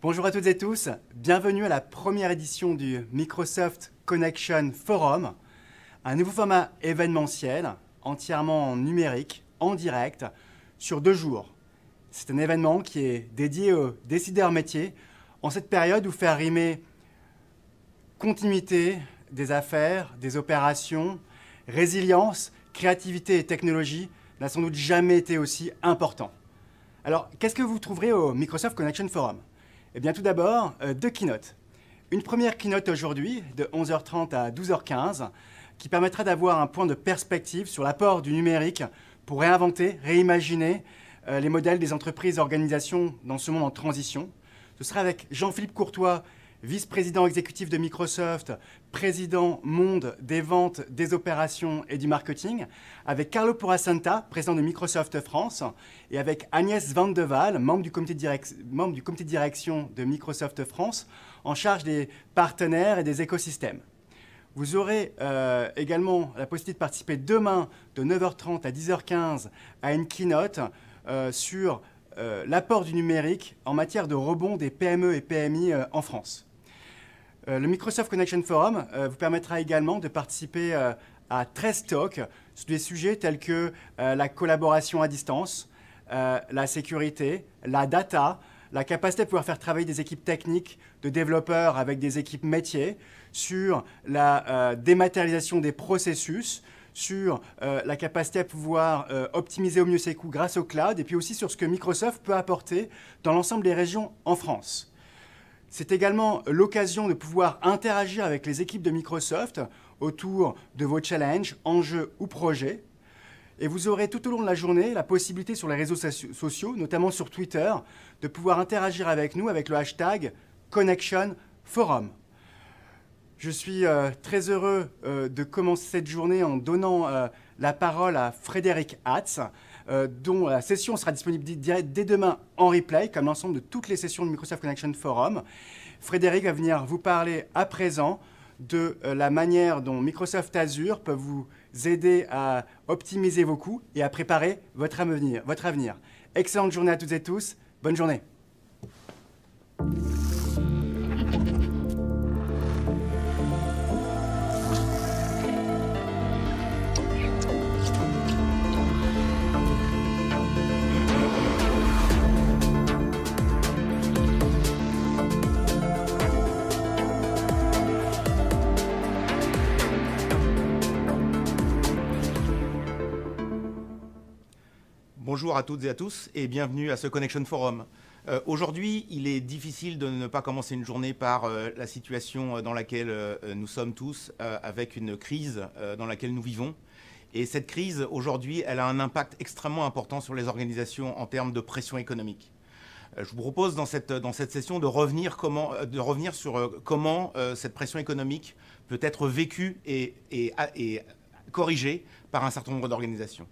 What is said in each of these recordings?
Bonjour à toutes et tous, bienvenue à la première édition du Microsoft Connection Forum, un nouveau format événementiel, entièrement numérique, en direct, sur 2 jours. C'est un événement qui est dédié aux décideurs métiers, en cette période où faire rimer continuité des affaires, des opérations, résilience, créativité et technologie n'a sans doute jamais été aussi important. Alors, qu'est-ce que vous trouverez au Microsoft Connection Forum ? Eh bien, tout d'abord, 2 keynotes. Une première keynote aujourd'hui, de 11h30 à 12h15, qui permettra d'avoir un point de perspective sur l'apport du numérique pour réinventer, réimaginer les modèles des entreprises et organisations dans ce monde en transition. Ce sera avec Jean-Philippe Courtois, vice-président exécutif de Microsoft, président monde des ventes, des opérations et du marketing, avec Carlo Porasanta, président de Microsoft France, et avec Agnès Van de Waal, membre du comité de direction de Microsoft France, en charge des partenaires et des écosystèmes. Vous aurez également la possibilité de participer demain de 9h30 à 10h15 à une keynote sur l'apport du numérique en matière de rebond des PME et PMI en France. Le Microsoft Connection Forum vous permettra également de participer à 13 talks sur des sujets tels que la collaboration à distance, la sécurité, la data, la capacité de pouvoir faire travailler des équipes techniques de développeurs avec des équipes métiers, sur la dématérialisation des processus, sur la capacité à pouvoir optimiser au mieux ses coûts grâce au cloud, et puis aussi sur ce que Microsoft peut apporter dans l'ensemble des régions en France. C'est également l'occasion de pouvoir interagir avec les équipes de Microsoft autour de vos challenges, enjeux ou projets. Et vous aurez tout au long de la journée la possibilité sur les réseaux sociaux, notamment sur Twitter, de pouvoir interagir avec nous avec le hashtag Connection Forum. Je suis très heureux de commencer cette journée en donnant la parole à Frédéric Hatz, dont la session sera disponible dès demain en replay, comme l'ensemble de toutes les sessions de Microsoft Connection Forum. Frédéric va venir vous parler à présent de la manière dont Microsoft Azure peut vous aider à optimiser vos coûts et à préparer votre avenir. Excellente journée à toutes et tous. Bonne journée. Bonjour à toutes et à tous et bienvenue à ce Connection Forum. Aujourd'hui, il est difficile de ne pas commencer une journée par la situation dans laquelle nous sommes tous, avec une crise dans laquelle nous vivons. Et cette crise, aujourd'hui, elle a un impact extrêmement important sur les organisations en termes de pression économique. Je vous propose dans cette session de revenir sur comment cette pression économique peut être vécue et corrigée par un certain nombre d'organisations.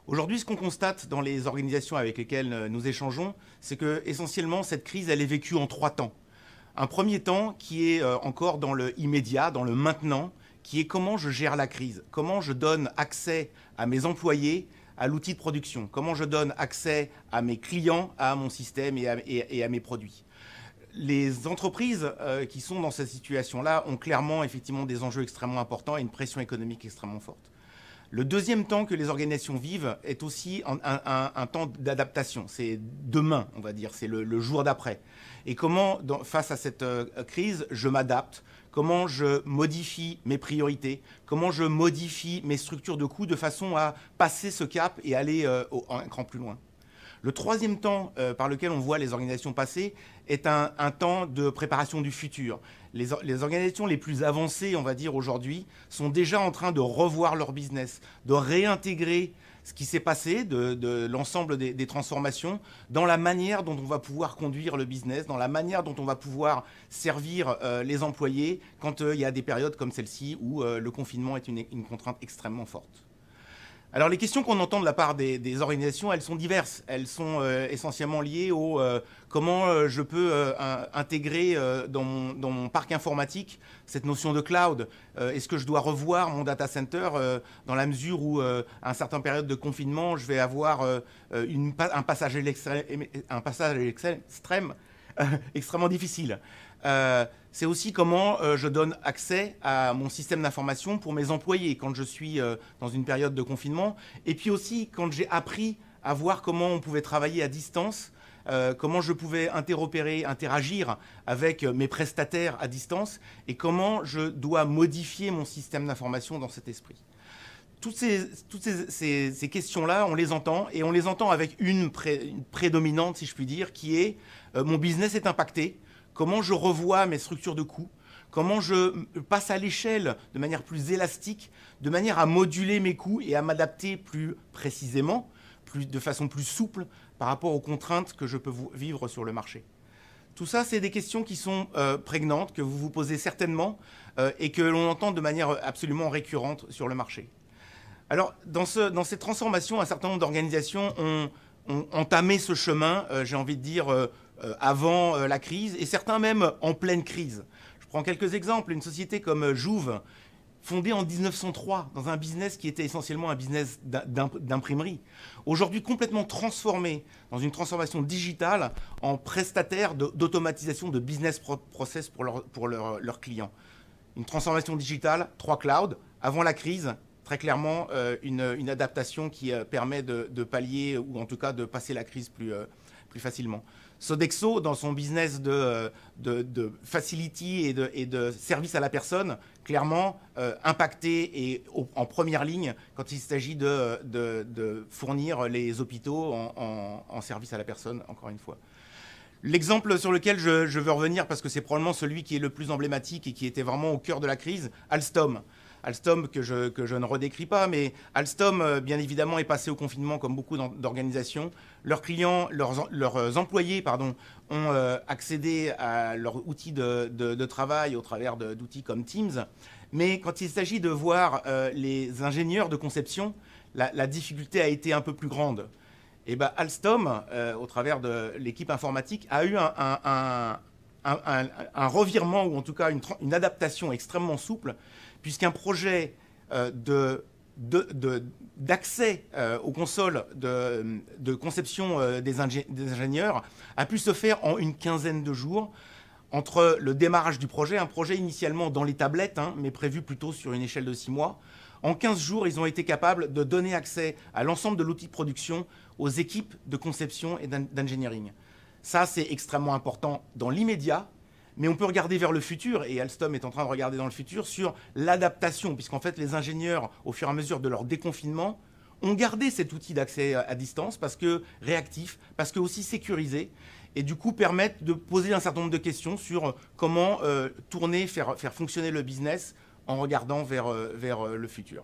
Aujourd'hui, ce qu'on constate dans les organisations avec lesquelles nous échangeons, c'est que essentiellement cette crise, elle est vécue en 3 temps. Un premier temps qui est encore dans le immédiat, dans le maintenant, qui est comment je gère la crise, comment je donne accès à mes employés à l'outil de production, comment je donne accès à mes clients, à mon système et à mes produits. Les entreprises qui sont dans cette situation-là ont clairement effectivement des enjeux extrêmement importants et une pression économique extrêmement forte. Le deuxième temps que les organisations vivent est aussi un temps d'adaptation. C'est demain, on va dire, c'est le jour d'après. Et comment, face à cette crise, je m'adapte, comment je modifie mes priorités, comment je modifie mes structures de coûts de façon à passer ce cap et aller un cran plus loin. Le troisième temps par lequel on voit les organisations passer est un temps de préparation du futur. Les organisations les plus avancées, on va dire aujourd'hui, sont déjà en train de revoir leur business, de réintégrer ce qui s'est passé, de l'ensemble des transformations, dans la manière dont on va pouvoir conduire le business, dans la manière dont on va pouvoir servir les employés quand il y a des périodes comme celle-ci où le confinement est une contrainte extrêmement forte. Alors les questions qu'on entend de la part des organisations, elles sont diverses. Elles sont essentiellement liées au comment je peux intégrer dans mon parc informatique cette notion de cloud. Est-ce que je dois revoir mon data center dans la mesure où à une certaine période de confinement, je vais avoir un passage à l'extrême extrêmement difficile. C'est aussi comment je donne accès à mon système d'information pour mes employés quand je suis dans une période de confinement. Et puis aussi quand j'ai appris à voir comment on pouvait travailler à distance, comment je pouvais interopérer, interagir avec mes prestataires à distance et comment je dois modifier mon système d'information dans cet esprit. Toutes ces questions-là, on les entend, et on les entend avec une prédominante, si je puis dire, qui est mon business est impacté, comment je revois mes structures de coûts, comment je passe à l'échelle de manière plus élastique, de manière à moduler mes coûts et à m'adapter plus précisément, de façon plus souple par rapport aux contraintes que je peux vivre sur le marché. Tout ça, c'est des questions qui sont prégnantes, que vous vous posez certainement et que l'on entend de manière absolument récurrente sur le marché. Alors, dans cette transformation, un certain nombre d'organisations ont entamé ce chemin, j'ai envie de dire, avant la crise, et certains même en pleine crise. Je prends quelques exemples. Une société comme Jouve, fondée en 1903, dans un business qui était essentiellement un business d'imprimerie, aujourd'hui complètement transformé dans une transformation digitale en prestataire d'automatisation de business process pour leurs clients. Une transformation digitale, 3 clouds, avant la crise. Très clairement, une adaptation qui permet de pallier, ou en tout cas de passer la crise plus facilement. Sodexo, dans son business de facility et de service à la personne, clairement impacté et en première ligne quand il s'agit de fournir les hôpitaux en service à la personne, encore une fois. L'exemple sur lequel je veux revenir, parce que c'est probablement celui qui est le plus emblématique et qui était vraiment au cœur de la crise, Alstom. Alstom, que je ne redécris pas, mais Alstom, bien évidemment, est passé au confinement comme beaucoup d'organisations. Leurs clients, leurs employés, ont accédé à leurs outils de travail au travers d'outils comme Teams. Mais quand il s'agit de voir les ingénieurs de conception, la difficulté a été un peu plus grande. Et bien, Alstom, au travers de l'équipe informatique, a eu un revirement, ou en tout cas une adaptation extrêmement souple, puisqu'un projet d'accès aux consoles de conception des ingénieurs a pu se faire en une quinzaine de jours entre le démarrage du projet, un projet initialement dans les tablettes, mais prévu plutôt sur une échelle de 6 mois. En 15 jours, ils ont été capables de donner accès à l'ensemble de l'outil de production aux équipes de conception et d'engineering. Ça, c'est extrêmement important dans l'immédiat, mais on peut regarder vers le futur, et Alstom est en train de regarder dans le futur, sur l'adaptation, puisqu'en fait, les ingénieurs, au fur et à mesure de leur déconfinement, ont gardé cet outil d'accès à distance, parce que réactif, parce que aussi sécurisé, et du coup permettent de poser un certain nombre de questions sur comment tourner, faire fonctionner le business en regardant vers le futur.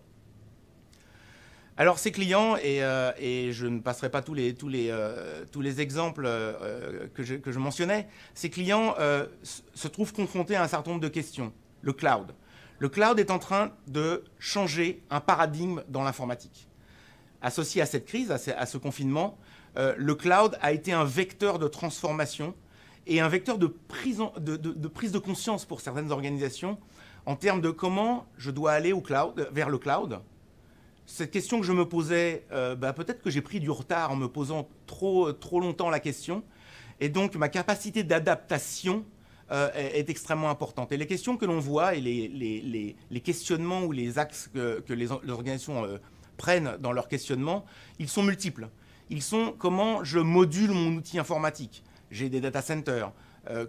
Alors ces clients, et je ne passerai pas tous les exemples que je mentionnais, ces clients se trouvent confrontés à un certain nombre de questions. Le cloud. Le cloud est en train de changer un paradigme dans l'informatique. Associé à cette crise, à ce confinement, le cloud a été un vecteur de transformation et un vecteur de prise de conscience pour certaines organisations en termes de comment je dois aller vers le cloud. Cette question que je me posais, peut-être que j'ai pris du retard en me posant trop longtemps la question. Et donc, ma capacité d'adaptation est extrêmement importante. Et les questions que l'on voit et les questionnements ou les axes que les organisations prennent dans leur questionnement, ils sont multiples. Ils sont comment je module mon outil informatique. J'ai des data centers.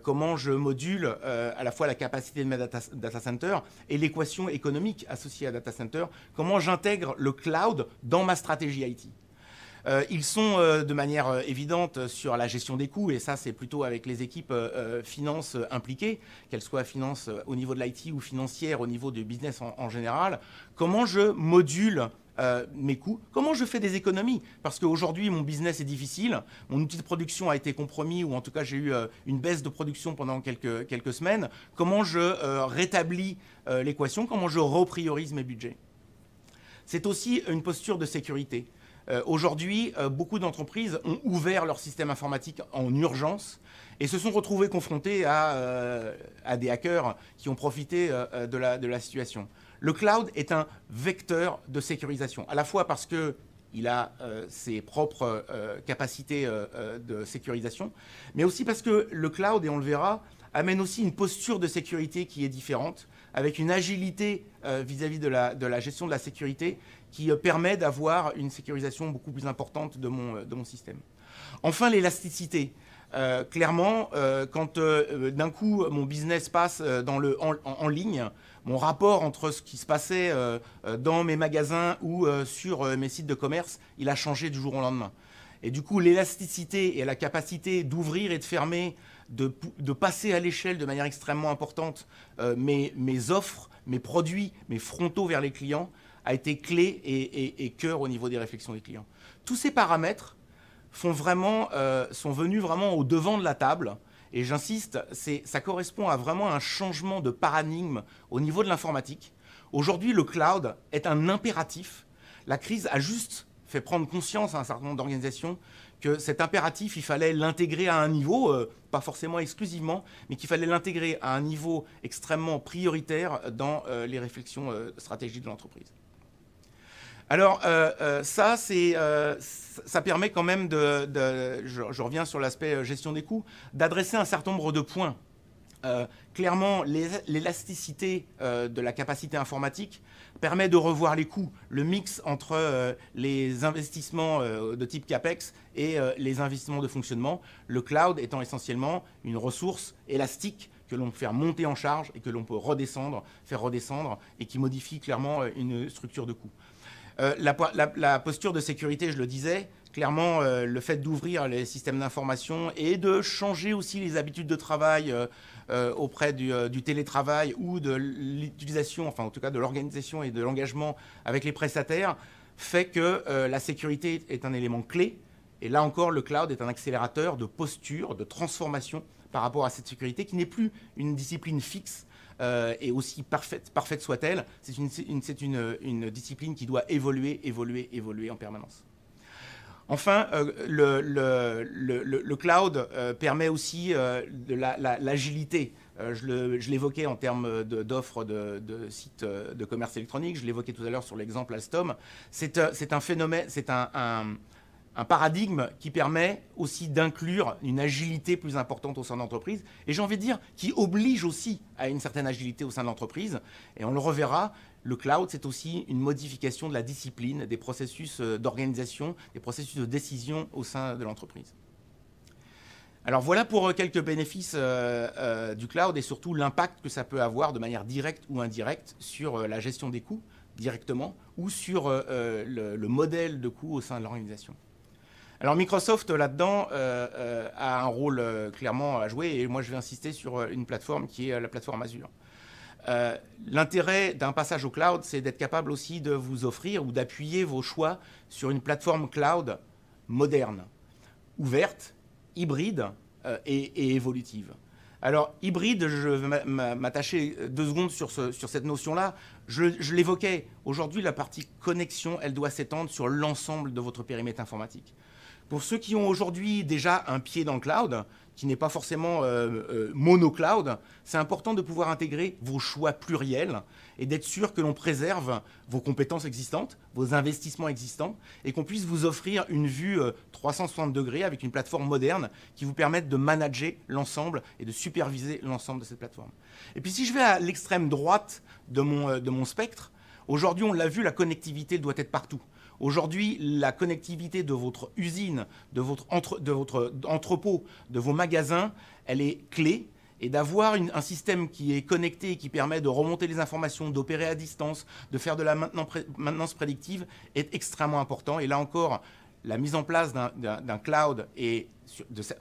Comment je module à la fois la capacité de mes data centers et l'équation économique associée à data center, comment j'intègre le cloud dans ma stratégie IT. Ils sont de manière évidente sur la gestion des coûts, et ça c'est plutôt avec les équipes finances impliquées, qu'elles soient finances au niveau de l'IT ou financières au niveau du business en général. Comment je module mes coûts, comment je fais des économies, parce qu'aujourd'hui mon business est difficile, mon outil de production a été compromis, ou en tout cas j'ai eu une baisse de production pendant quelques semaines. Comment je rétablis l'équation, comment je repriorise mes budgets. C'est aussi une posture de sécurité. Aujourd'hui, beaucoup d'entreprises ont ouvert leur système informatique en urgence et se sont retrouvés confrontés à des hackers qui ont profité de la situation. Le cloud est un vecteur de sécurisation, à la fois parce que il a ses propres capacités de sécurisation, mais aussi parce que le cloud, et on le verra, amène aussi une posture de sécurité qui est différente, avec une agilité vis-à-vis de la gestion de la sécurité qui permet d'avoir une sécurisation beaucoup plus importante de mon système. Enfin, l'élasticité. Clairement, quand d'un coup mon business passe en ligne, mon rapport entre ce qui se passait dans mes magasins ou sur mes sites de commerce, il a changé du jour au lendemain. Et du coup, l'élasticité et la capacité d'ouvrir et de fermer, de passer à l'échelle de manière extrêmement importante mes offres, mes produits, mes frontaux vers les clients, a été clé et cœur au niveau des réflexions des clients. Tous ces paramètres sont venus vraiment au devant de la table. Et j'insiste, ça correspond à vraiment un changement de paradigme au niveau de l'informatique. Aujourd'hui, le cloud est un impératif. La crise a juste fait prendre conscience à un certain nombre d'organisations que cet impératif, il fallait l'intégrer à un niveau, pas forcément exclusivement, mais qu'il fallait l'intégrer à un niveau extrêmement prioritaire dans les réflexions stratégiques de l'entreprise. Alors, ça permet quand même je reviens sur l'aspect gestion des coûts, d'adresser un certain nombre de points. Clairement, l'élasticité de la capacité informatique permet de revoir les coûts, le mix entre les investissements de type CAPEX et les investissements de fonctionnement, le cloud étant essentiellement une ressource élastique que l'on peut faire monter en charge et que l'on peut faire redescendre et qui modifie clairement une structure de coût. La posture de sécurité, je le disais, clairement, le fait d'ouvrir les systèmes d'information et de changer aussi les habitudes de travail auprès du télétravail ou de l'utilisation, enfin en tout cas de l'organisation et de l'engagement avec les prestataires, fait que la sécurité est un élément clé. Et là encore, le cloud est un accélérateur de posture, de transformation par rapport à cette sécurité qui n'est plus une discipline fixe, et aussi parfaite soit-elle, c'est une discipline qui doit évoluer en permanence. Enfin, le cloud permet aussi de l'agilité. Je l'évoquais en termes d'offres de sites de commerce électronique, je l'évoquais tout à l'heure sur l'exemple Alstom. C'est un phénomène, c'est un paradigme qui permet aussi d'inclure une agilité plus importante au sein de l'entreprise, et j'ai envie de dire qui oblige aussi à une certaine agilité au sein de l'entreprise, et on le reverra, le cloud c'est aussi une modification de la discipline, des processus d'organisation, des processus de décision au sein de l'entreprise. Alors voilà pour quelques bénéfices du cloud et surtout l'impact que ça peut avoir de manière directe ou indirecte sur la gestion des coûts directement ou sur le modèle de coûts au sein de l'organisation. Alors Microsoft là-dedans a un rôle clairement à jouer et moi je vais insister sur une plateforme qui est la plateforme Azure. L'intérêt d'un passage au cloud, c'est d'être capable aussi de vous offrir ou d'appuyer vos choix sur une plateforme cloud moderne, ouverte, hybride et évolutive. Alors, hybride, je vais m'attacher 2 secondes sur cette notion-là. Je l'évoquais, aujourd'hui, la partie connexion, elle doit s'étendre sur l'ensemble de votre périmètre informatique. Pour ceux qui ont aujourd'hui déjà un pied dans le cloud, qui n'est pas forcément mono-cloud, c'est important de pouvoir intégrer vos choix pluriels et d'être sûr que l'on préserve vos compétences existantes, vos investissements existants, et qu'on puisse vous offrir une vue 360 degrés avec une plateforme moderne qui vous permette de manager l'ensemble et de superviser l'ensemble de cette plateforme. Et puis si je vais à l'extrême droite de mon spectre, aujourd'hui on l'a vu, la connectivité doit être partout. Aujourd'hui, la connectivité de votre usine, de votre entrepôt, de vos magasins, elle est clé. Et d'avoir un système qui est connecté et qui permet de remonter les informations, d'opérer à distance, de faire de la maintenance prédictive est extrêmement important. Et là encore, la mise en place d'un cloud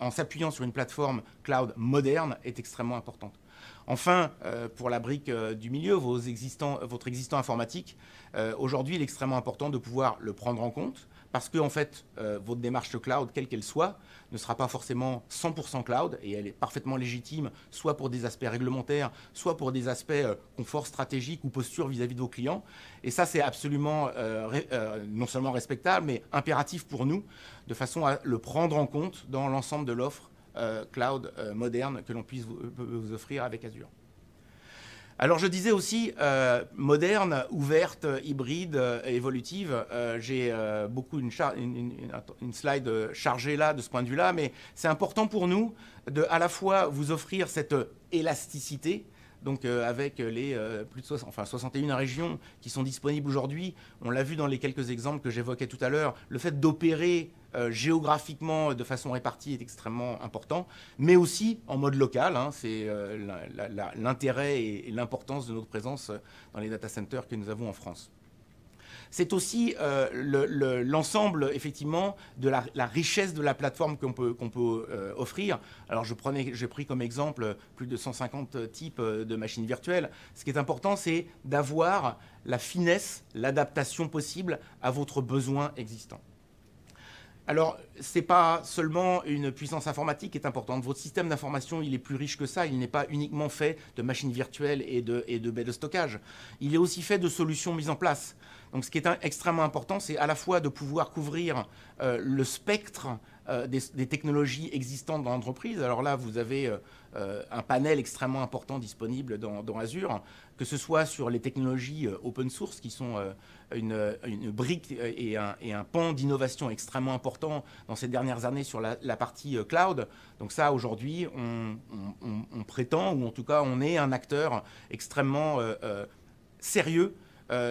en s'appuyant sur une plateforme cloud moderne est extrêmement importante. Enfin, pour la brique du milieu, votre existant informatique, aujourd'hui, il est extrêmement important de pouvoir le prendre en compte parce que en fait, votre démarche cloud, quelle qu'elle soit, ne sera pas forcément 100% cloud et elle est parfaitement légitime, soit pour des aspects réglementaires, soit pour des aspects confort stratégique ou posture vis-à-vis de vos clients. Et ça, c'est absolument non seulement respectable, mais impératif pour nous, de façon à le prendre en compte dans l'ensemble de l'offre cloud moderne que l'on puisse vous offrir avec Azure. Alors je disais aussi moderne, ouverte, hybride, évolutive. J'ai beaucoup une slide chargée là de ce point de vue-là, mais c'est important pour nous de à la fois vous offrir cette élasticité. Donc avec les plus de 61 régions qui sont disponibles aujourd'hui, on l'a vu dans les quelques exemples que j'évoquais tout à l'heure, le fait d'opérer géographiquement de façon répartie est extrêmement important, mais aussi en mode local. Hein, c'est l'intérêt et l'importance de notre présence dans les data centers que nous avons en France. C'est aussi l'ensemble, effectivement, de la richesse de la plateforme qu'on peut offrir. Alors, j'ai pris comme exemple plus de 150 types de machines virtuelles. Ce qui est important, c'est d'avoir la finesse, l'adaptation possible à votre besoin existant. Alors, ce n'est pas seulement une puissance informatique qui est importante. Votre système d'information, il est plus riche que ça. Il n'est pas uniquement fait de machines virtuelles et de baies de stockage. Il est aussi fait de solutions mises en place. Donc, ce qui est extrêmement important, c'est à la fois de pouvoir couvrir le spectre des technologies existantes dans l'entreprise. Alors là, vous avez un panel extrêmement important disponible dans Azure, que ce soit sur les technologies open source, qui sont une brique et un pan d'innovation extrêmement important dans ces dernières années sur la partie cloud. Donc ça, aujourd'hui, on prétend, ou en tout cas, on est un acteur extrêmement sérieux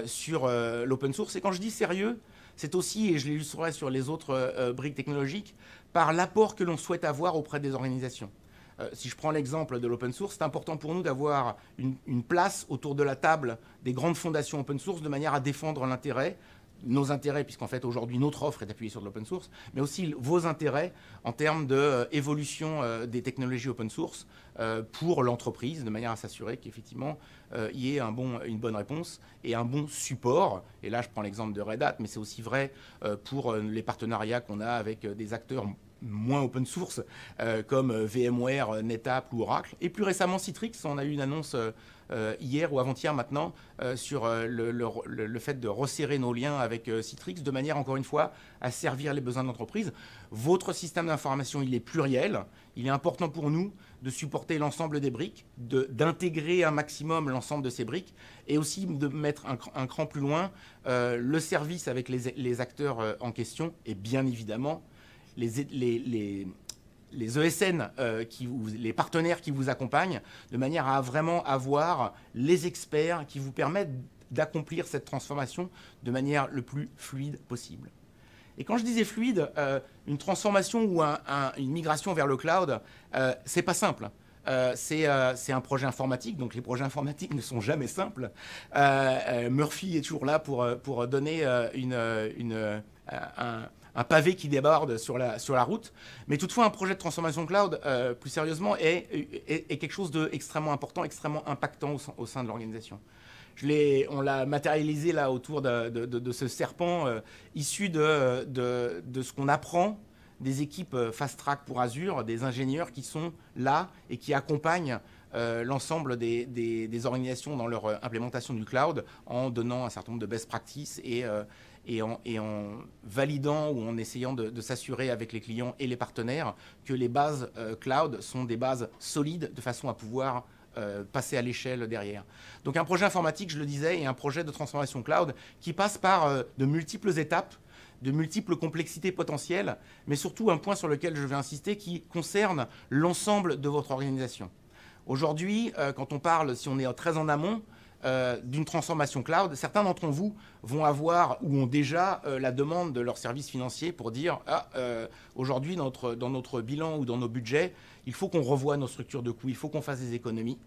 sur l'open source. Et quand je dis sérieux, c'est aussi, et je l'illustrerai sur les autres briques technologiques, par l'apport que l'on souhaite avoir auprès des organisations. Si je prends l'exemple de l'open source, c'est important pour nous d'avoir une place autour de la table des grandes fondations open source de manière à défendre nos intérêts, puisqu'en fait aujourd'hui notre offre est appuyée sur de l'open source, mais aussi vos intérêts en termes d'évolution des technologies open source pour l'entreprise, de manière à s'assurer qu'effectivement il y ait une bonne réponse et un bon support. Et là je prends l'exemple de Red Hat, mais c'est aussi vrai pour les partenariats qu'on a avec des acteurs moins open source comme VMware, NetApp ou Oracle. Et plus récemment Citrix, on a eu une annonce hier ou avant-hier maintenant sur le fait de resserrer nos liens avec Citrix de manière, encore une fois, à servir les besoins de l'entreprise. Votre système d'information, il est pluriel. Il est important pour nous de supporter l'ensemble des briques, d'intégrer un maximum l'ensemble de ces briques et aussi de mettre un cran plus loin le service avec les acteurs en question et bien évidemment les ESN, les partenaires qui vous accompagnent, de manière à vraiment avoir les experts qui vous permettent d'accomplir cette transformation de manière le plus fluide possible. Et quand je disais fluide, une transformation ou une migration vers le cloud, c'est pas simple. C'est un projet informatique, donc les projets informatiques ne sont jamais simples. Murphy est toujours là pour donner un pavé qui déborde sur la route. Mais toutefois, un projet de transformation cloud, plus sérieusement, est quelque chose d'extrêmement important, extrêmement impactant au sein de l'organisation. On l'a matérialisé là autour de ce serpent issu de ce qu'on apprend des équipes Fast Track pour Azure, des ingénieurs qui sont là et qui accompagnent l'ensemble des organisations dans leur implémentation du cloud en donnant un certain nombre de best practices et en validant ou en essayant de s'assurer avec les clients et les partenaires que les bases cloud sont des bases solides de façon à pouvoir passer à l'échelle derrière. Donc un projet informatique, je le disais, et un projet de transformation cloud qui passe par de multiples étapes, de multiples complexités potentielles, mais surtout un point sur lequel je vais insister qui concerne l'ensemble de votre organisation. Aujourd'hui, quand on parle, si on est très en amont, d'une transformation cloud, certains d'entre vous vont avoir ou ont déjà la demande de leur service financier pour dire aujourd'hui dans notre bilan ou dans nos budgets, il faut qu'on revoie nos structures de coûts, il faut qu'on fasse des économies.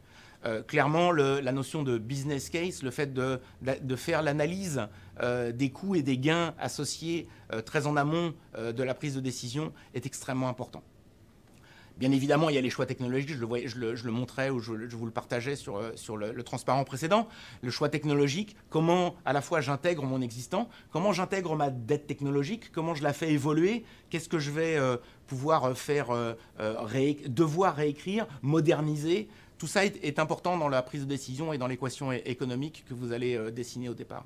Clairement, la notion de business case, le fait de faire l'analyse des coûts et des gains associés très en amont de la prise de décision est extrêmement important. Bien évidemment, il y a les choix technologiques, je le montrais ou je vous le partageais sur le transparent précédent. Le choix technologique, comment à la fois j'intègre mon existant, comment j'intègre ma dette technologique, comment je la fais évoluer, qu'est-ce que je vais pouvoir devoir réécrire, moderniser, tout ça est important dans la prise de décision et dans l'équation économique que vous allez dessiner au départ.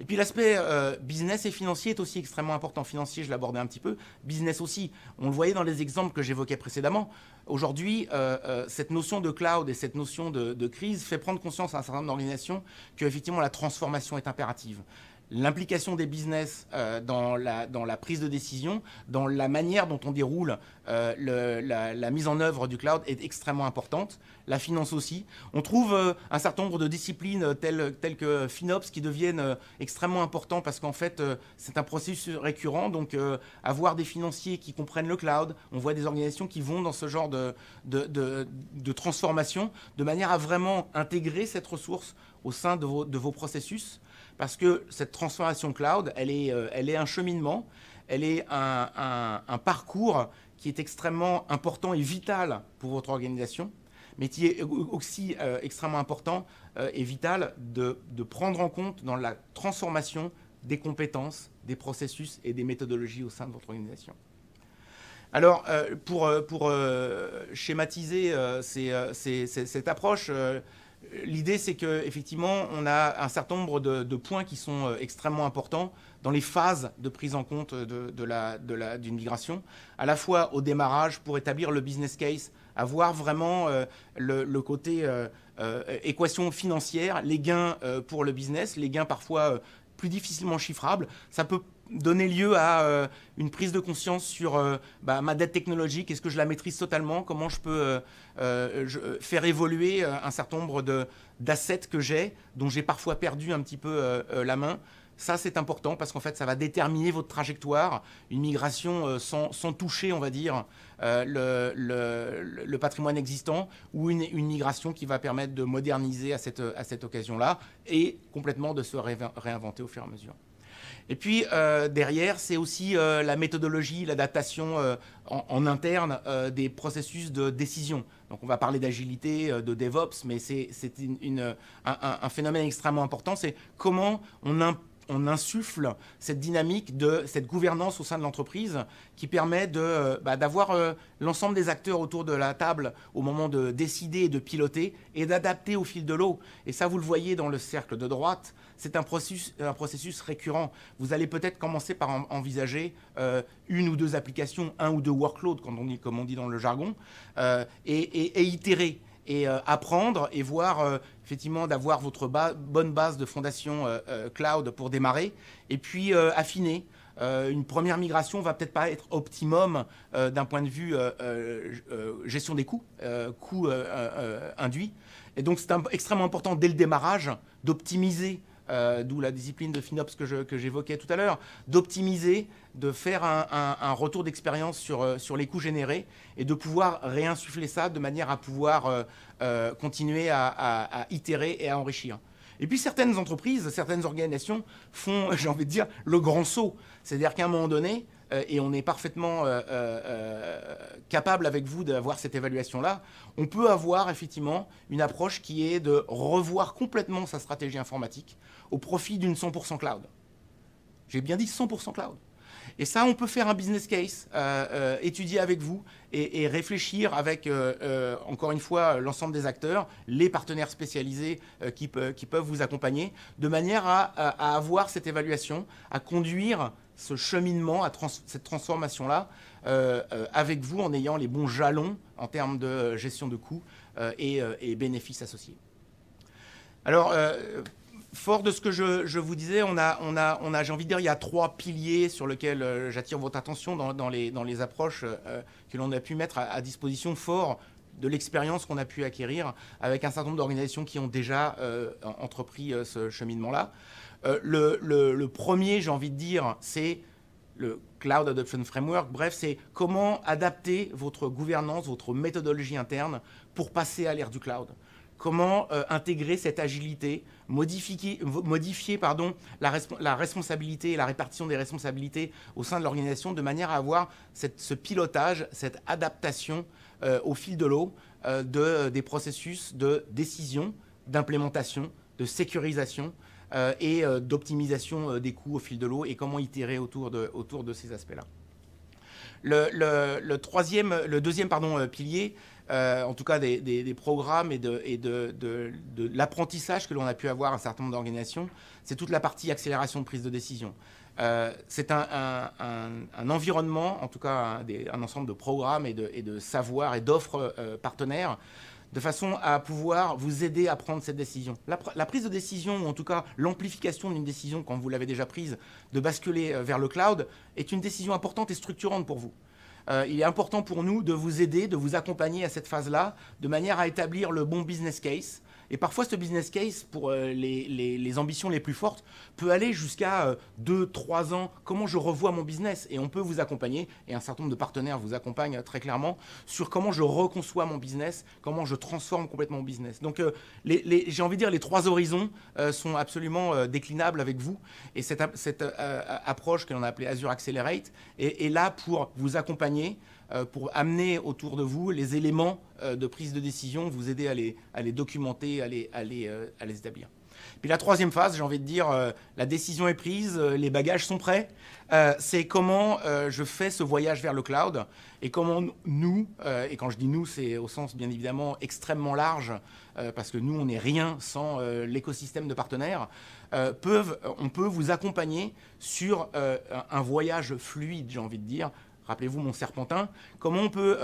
Et puis l'aspect business et financier est aussi extrêmement important. Financier, je l'abordais un petit peu. Business aussi. On le voyait dans les exemples que j'évoquais précédemment. Aujourd'hui, cette notion de cloud et cette notion de crise fait prendre conscience à un certain nombre d'organisations qu'effectivement la transformation est impérative. L'implication des business dans la prise de décision, dans la manière dont on déroule la mise en œuvre du cloud est extrêmement importante. La finance aussi. On trouve un certain nombre de disciplines telles que FinOps qui deviennent extrêmement importants parce qu'en fait, c'est un processus récurrent. Donc, avoir des financiers qui comprennent le cloud, on voit des organisations qui vont dans ce genre de transformation de manière à vraiment intégrer cette ressource au sein de vos processus. Parce que cette transformation cloud, elle est un cheminement, elle est un parcours qui est extrêmement important et vital pour votre organisation, mais qui est aussi extrêmement important et vital de prendre en compte dans la transformation des compétences, des processus et des méthodologies au sein de votre organisation. Alors, pour schématiser cette approche, l'idée, c'est qu'effectivement, on a un certain nombre de points qui sont extrêmement importants dans les phases de prise en compte d'une migration, à la fois au démarrage pour établir le business case, avoir vraiment le côté équation financière, les gains pour le business, les gains parfois plus difficilement chiffrables. Ça peut donner lieu à une prise de conscience sur ma dette technologique, est-ce que je la maîtrise totalement, comment je peux faire évoluer un certain nombre d'assets que j'ai, dont j'ai parfois perdu un petit peu la main. Ça, c'est important parce qu'en fait, ça va déterminer votre trajectoire. Une migration sans toucher, on va dire, le patrimoine existant ou une migration qui va permettre de moderniser à cette occasion-là et complètement de se réinventer au fur et à mesure. Et puis, derrière, c'est aussi la méthodologie, l'adaptation en interne des processus de décision. Donc, on va parler d'agilité, de DevOps, mais c'est un phénomène extrêmement important. C'est comment on insuffle cette dynamique de cette gouvernance au sein de l'entreprise qui permet d'avoir l'ensemble des acteurs autour de la table au moment de décider et de piloter et d'adapter au fil de l'eau. Et ça, vous le voyez dans le cercle de droite, c'est un processus récurrent. Vous allez peut-être commencer par envisager une ou deux applications, un ou deux workloads, comme on dit dans le jargon, et itérer. Et apprendre et voir effectivement d'avoir votre bonne base de fondation cloud pour démarrer et puis affiner. Une première migration va peut-être pas être optimum d'un point de vue gestion des coûts induits. Et donc c'est extrêmement important dès le démarrage d'optimiser, d'où la discipline de FinOps que j'évoquais tout à l'heure, d'optimiser, de faire un retour d'expérience sur les coûts générés et de pouvoir réinsuffler ça de manière à pouvoir continuer à itérer et à enrichir. Et puis certaines entreprises, certaines organisations font, j'ai envie de dire, le grand saut. C'est-à-dire qu'à un moment donné, et on est parfaitement capable avec vous d'avoir cette évaluation-là, on peut avoir effectivement une approche qui est de revoir complètement sa stratégie informatique au profit d'une 100% cloud. J'ai bien dit 100% cloud. Et ça, on peut faire un business case, étudier avec vous et réfléchir avec, encore une fois, l'ensemble des acteurs, les partenaires spécialisés qui peuvent vous accompagner, de manière à avoir cette évaluation, à conduire ce cheminement, cette transformation-là, avec vous en ayant les bons jalons en termes de gestion de coûts et bénéfices associés. Alors, fort de ce que je vous disais, j'ai envie de dire, il y a trois piliers sur lesquels j'attire votre attention dans les approches que l'on a pu mettre à disposition, fort de l'expérience qu'on a pu acquérir avec un certain nombre d'organisations qui ont déjà entrepris ce cheminement-là. Le premier, j'ai envie de dire, c'est le Cloud Adoption Framework. Bref, c'est comment adapter votre gouvernance, votre méthodologie interne pour passer à l'ère du cloud. Comment intégrer cette agilité, modifier la responsabilité et la répartition des responsabilités au sein de l'organisation de manière à avoir ce pilotage, cette adaptation au fil de l'eau des processus de décision, d'implémentation, de sécurisation et d'optimisation des coûts au fil de l'eau et comment itérer autour de ces aspects-là. Le deuxième pilier, en tout cas des programmes et de l'apprentissage que l'on a pu avoir à un certain nombre d'organisations, c'est toute la partie accélération de prise de décision. C'est un environnement, en tout cas un ensemble de programmes et de savoirs et d'offres partenaires, de façon à pouvoir vous aider à prendre cette décision. La prise de décision, ou en tout cas l'amplification d'une décision quand vous l'avez déjà prise, de basculer vers le cloud, est une décision importante et structurante pour vous. Il est important pour nous de vous aider, de vous accompagner à cette phase-là, de manière à établir le bon business case. Et parfois, ce business case, pour les ambitions les plus fortes, peut aller jusqu'à 2-3 ans. Comment je revois mon business? Et on peut vous accompagner, et un certain nombre de partenaires vous accompagnent très clairement, sur comment je reconçois mon business, comment je transforme complètement mon business. Donc, j'ai envie de dire, les 3 horizons sont absolument déclinables avec vous. Et cette approche que l'on a appelée Azure Accelerate est là pour vous accompagner, pour amener autour de vous les éléments de prise de décision, vous aider à les documenter, à les établir. Puis la troisième phase, j'ai envie de dire, la décision est prise, les bagages sont prêts. C'est comment je fais ce voyage vers le cloud et comment nous, et quand je dis nous, c'est au sens bien évidemment extrêmement large, parce que nous, on n'est rien sans l'écosystème de partenaires, on peut vous accompagner sur un voyage fluide, j'ai envie de dire. Rappelez-vous mon serpentin, comment on peut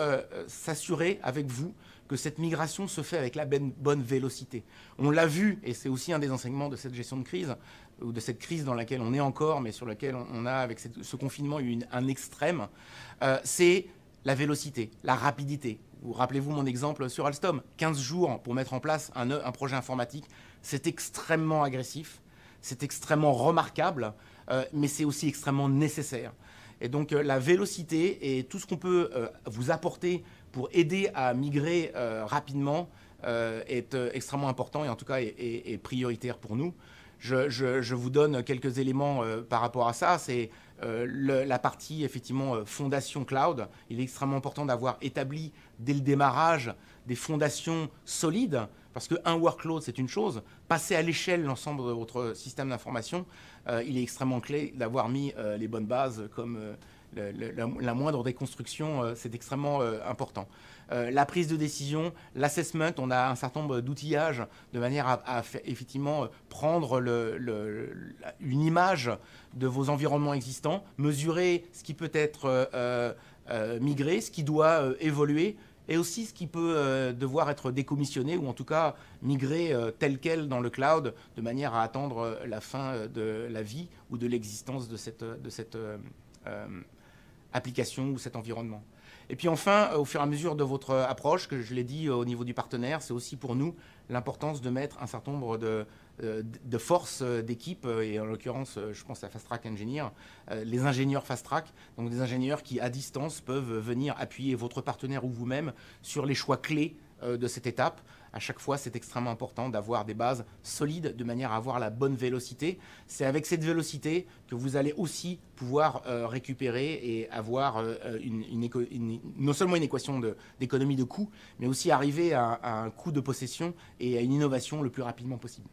s'assurer avec vous que cette migration se fait avec la bonne vélocité. On l'a vu, et c'est aussi un des enseignements de cette gestion de crise, ou de cette crise dans laquelle on est encore, mais sur laquelle on a, avec ce confinement, eu un extrême, c'est la vélocité, la rapidité. Vous rappelez-vous mon exemple sur Alstom, 15 jours pour mettre en place un projet informatique, c'est extrêmement agressif, c'est extrêmement remarquable, mais c'est aussi extrêmement nécessaire. Et donc la vélocité et tout ce qu'on peut vous apporter pour aider à migrer rapidement est extrêmement important et en tout cas est prioritaire pour nous. Je vous donne quelques éléments par rapport à ça. C'est la partie effectivement fondation cloud. Il est extrêmement important d'avoir établi dès le démarrage des fondations solides, parce qu'un workload, c'est une chose. Passer à l'échelle l'ensemble de votre système d'information, il est extrêmement clé d'avoir mis les bonnes bases, comme la moindre déconstruction, c'est extrêmement important. La prise de décision, l'assessment, on a un certain nombre d'outillages de manière à effectivement prendre une image de vos environnements existants, mesurer ce qui peut être migré, ce qui doit évoluer, et aussi ce qui peut devoir être décommissionné ou en tout cas migrer tel quel dans le cloud de manière à attendre la fin de la vie ou de l'existence de cette application ou cet environnement. Et puis enfin, au fur et à mesure de votre approche, que je l'ai dit au niveau du partenaire, c'est aussi pour nous l'importance de mettre un certain nombre de forces d'équipe, et en l'occurrence, je pense à Fast Track Engineer, les ingénieurs Fast Track, donc des ingénieurs qui, à distance, peuvent venir appuyer votre partenaire ou vous-même sur les choix clés de cette étape. À chaque fois, c'est extrêmement important d'avoir des bases solides de manière à avoir la bonne vélocité. C'est avec cette vélocité que vous allez aussi pouvoir récupérer et avoir non seulement une équation d'économie de coût, mais aussi arriver à un coût de possession et à une innovation le plus rapidement possible.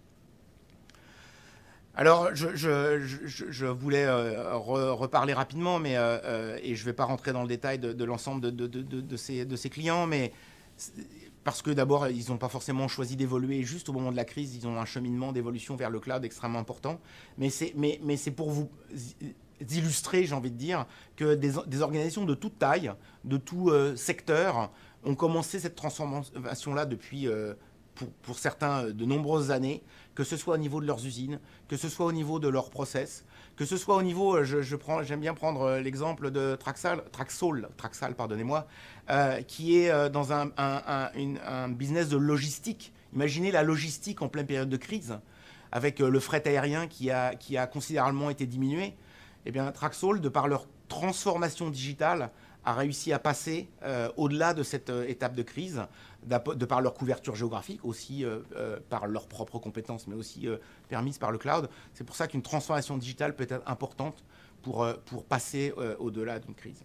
Alors, je voulais reparler rapidement, mais, et je ne vais pas rentrer dans le détail de l'ensemble de ces clients, mais parce que d'abord, ils n'ont pas forcément choisi d'évoluer juste au moment de la crise, ils ont un cheminement d'évolution vers le cloud extrêmement important. Mais c'est pour vous illustrer, j'ai envie de dire, que des organisations de toute taille, de tout secteur, ont commencé cette transformation-là depuis, pour certains, de nombreuses années, que ce soit au niveau de leurs usines, que ce soit au niveau de leurs process, que ce soit au niveau, j'aime bien prendre l'exemple de Traxal, pardonnez-moi, qui est dans un business de logistique. Imaginez la logistique en pleine période de crise, avec le fret aérien qui a considérablement été diminué. Eh bien, Traxal, de par leur transformation digitale, a réussi à passer au-delà de cette étape de crise, de par leur couverture géographique, aussi par leurs propres compétences, mais aussi permises par le cloud. C'est pour ça qu'une transformation digitale peut être importante pour passer au-delà d'une crise.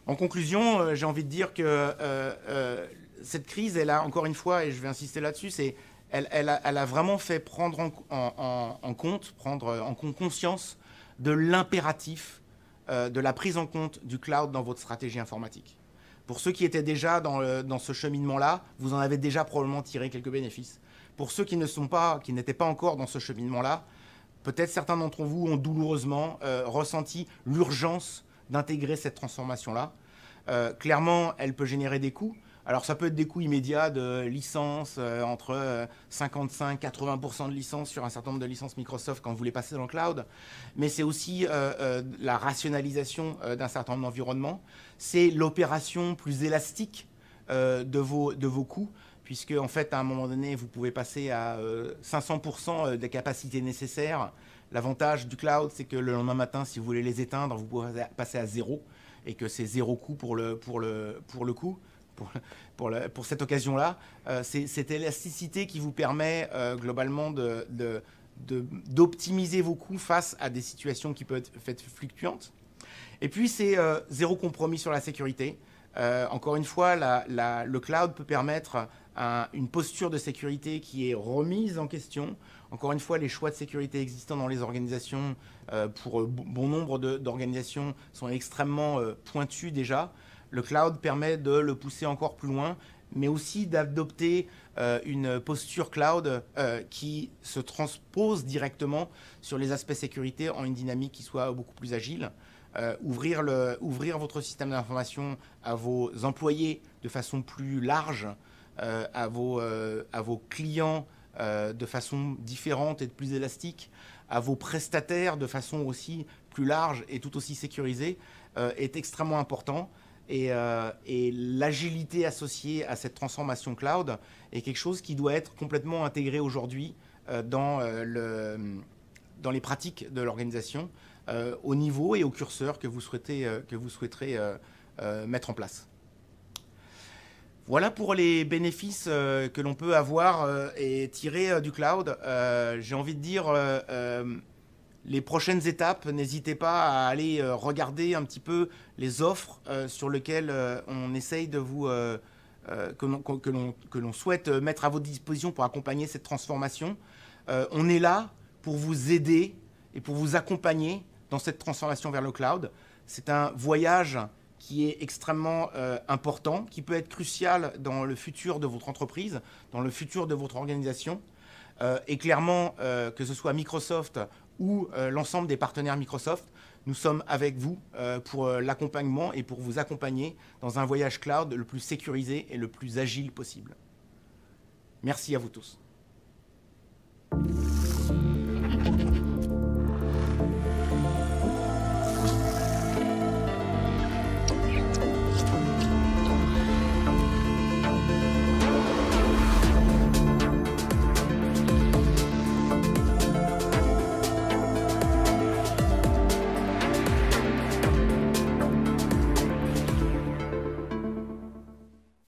En conclusion, j'ai envie de dire que cette crise, elle a, encore une fois, et je vais insister là-dessus, elle a vraiment fait prendre en compte conscience de l'impératif de la prise en compte du cloud dans votre stratégie informatique. Pour ceux qui étaient déjà dans ce cheminement-là, vous en avez déjà probablement tiré quelques bénéfices. Pour ceux qui n'étaient pas encore dans ce cheminement-là, peut-être certains d'entre vous ont douloureusement ressenti l'urgence d'intégrer cette transformation-là. Clairement, elle peut générer des coûts. Alors ça peut être des coûts immédiats de licences, entre 55 et 80% de licences sur un certain nombre de licences Microsoft quand vous les passez dans le cloud. Mais c'est aussi la rationalisation d'un certain nombre d'environnements. C'est l'opération plus élastique de vos coûts, puisque en fait à un moment donné vous pouvez passer à 500% des capacités nécessaires. L'avantage du cloud, c'est que le lendemain matin, si vous voulez les éteindre, vous pouvez passer à zéro, et que c'est zéro coût pour le coût. Pour cette occasion-là, c'est cette élasticité qui vous permet globalement d'optimiser vos coûts face à des situations qui peuvent être fluctuantes. Et puis, c'est zéro compromis sur la sécurité. Encore une fois, le cloud peut permettre une posture de sécurité qui est remise en question. Encore une fois, les choix de sécurité existants dans les organisations, pour bon nombre d'organisations, sont extrêmement pointus déjà. Le cloud permet de le pousser encore plus loin, mais aussi d'adopter une posture cloud qui se transpose directement sur les aspects sécurité en une dynamique qui soit beaucoup plus agile. Ouvrir votre système d'information à vos employés de façon plus large, à vos clients de façon différente et plus élastique, à vos prestataires de façon aussi plus large et tout aussi sécurisée, est extrêmement important. Et l'agilité associée à cette transformation cloud est quelque chose qui doit être complètement intégré aujourd'hui dans les pratiques de l'organisation, au niveau et au curseur que vous souhaiterez mettre en place. Voilà pour les bénéfices que l'on peut avoir et tirer du cloud. J'ai envie de dire, les prochaines étapes, n'hésitez pas à aller regarder un petit peu les offres sur lesquelles on essaye de vous, que l'on souhaite mettre à votre disposition pour accompagner cette transformation. On est là pour vous aider et pour vous accompagner dans cette transformation vers le cloud. C'est un voyage qui est extrêmement important, qui peut être crucial dans le futur de votre entreprise, dans le futur de votre organisation. Et clairement, que ce soit Microsoft ou l'ensemble des partenaires Microsoft, nous sommes avec vous pour l'accompagnement et pour vous accompagner dans un voyage cloud le plus sécurisé et le plus agile possible. Merci à vous tous.